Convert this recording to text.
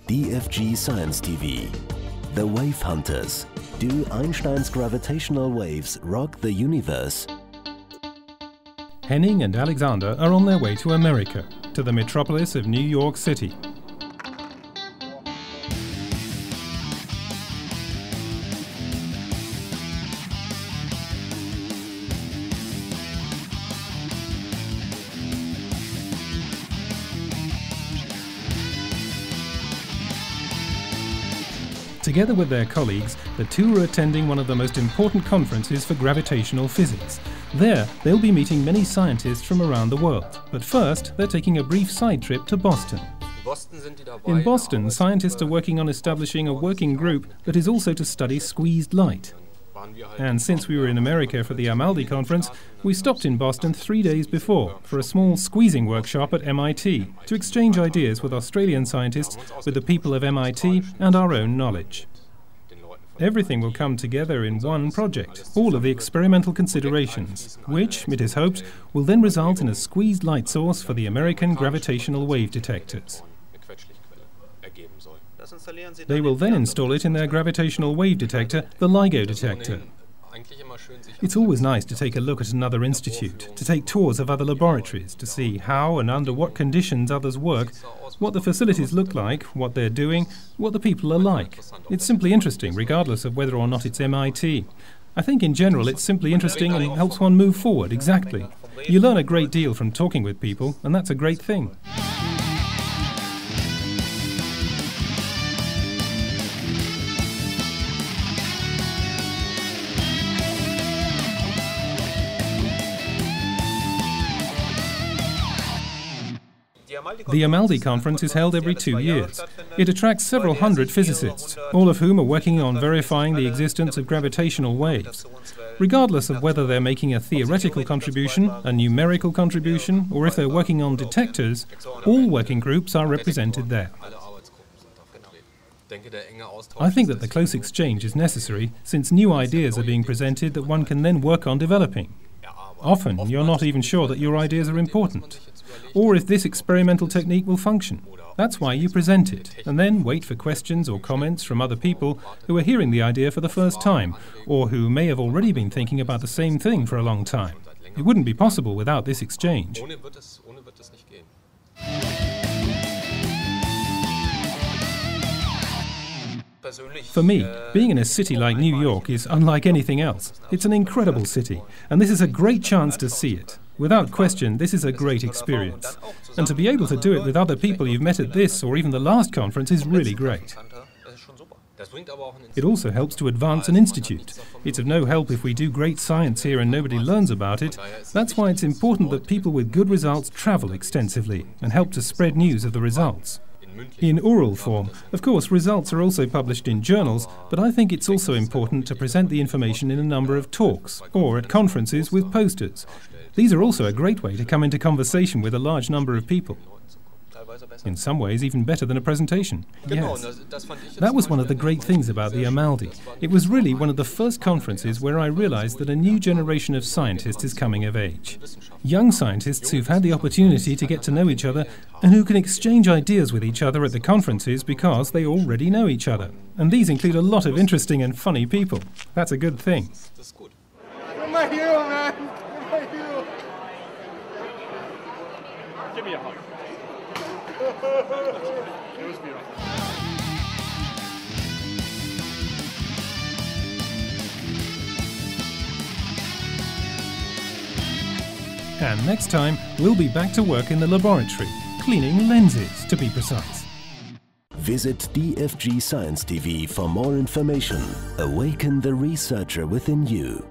DFG Science TV. The Wave Hunters. Do Einstein's gravitational waves rock the universe? Henning and Alexander are on their way to America, to the metropolis of New York City. Together with their colleagues, the two are attending one of the most important conferences for gravitational physics. There, they'll be meeting many scientists from around the world. But first, they're taking a brief side trip to Boston. In Boston, scientists are working on establishing a working group that is also to study squeezed light. And since we were in America for the Amaldi Conference, we stopped in Boston 3 days before for a small squeezing workshop at MIT to exchange ideas with Australian scientists, with the people of MIT and our own knowledge. Everything will come together in one project, all of the experimental considerations, which, it is hoped, will then result in a squeezed light source for the American gravitational wave detectors. They will then install it in their gravitational wave detector, the LIGO detector. It's always nice to take a look at another institute, to take tours of other laboratories, to see how and under what conditions others work, what the facilities look like, what they're doing, what the people are like. It's simply interesting, regardless of whether or not it's MIT. I think in general it's simply interesting and helps one move forward, exactly. You learn a great deal from talking with people, and that's a great thing. The Amaldi Conference is held every 2 years. It attracts several hundred physicists, all of whom are working on verifying the existence of gravitational waves. Regardless of whether they're making a theoretical contribution, a numerical contribution, or if they're working on detectors, all working groups are represented there. I think that the close exchange is necessary, since new ideas are being presented that one can then work on developing. Often, you're not even sure that your ideas are important, or if this experimental technique will function. That's why you present it, and then wait for questions or comments from other people who are hearing the idea for the first time, or who may have already been thinking about the same thing for a long time. It wouldn't be possible without this exchange. For me, being in a city like New York is unlike anything else. It's an incredible city, and this is a great chance to see it. Without question, this is a great experience. And to be able to do it with other people you've met at this or even the last conference is really great. It also helps to advance an institute. It's of no help if we do great science here and nobody learns about it. That's why it's important that people with good results travel extensively and help to spread news of the results. In oral form, of course, results are also published in journals, but I think it's also important to present the information in a number of talks or at conferences with posters. These are also a great way to come into conversation with a large number of people. In some ways, even better than a presentation. Yes. That was one of the great things about the Amaldi. It was really one of the first conferences where I realized that a new generation of scientists is coming of age. Young scientists who've had the opportunity to get to know each other and who can exchange ideas with each other at the conferences because they already know each other. And these include a lot of interesting and funny people. That's a good thing. You're my hero, man! You're my hero! Give me a hug. It was beautiful. And next time, we'll be back to work in the laboratory, cleaning lenses, to be precise. Visit DFG Science TV for more information. Awaken the researcher within you.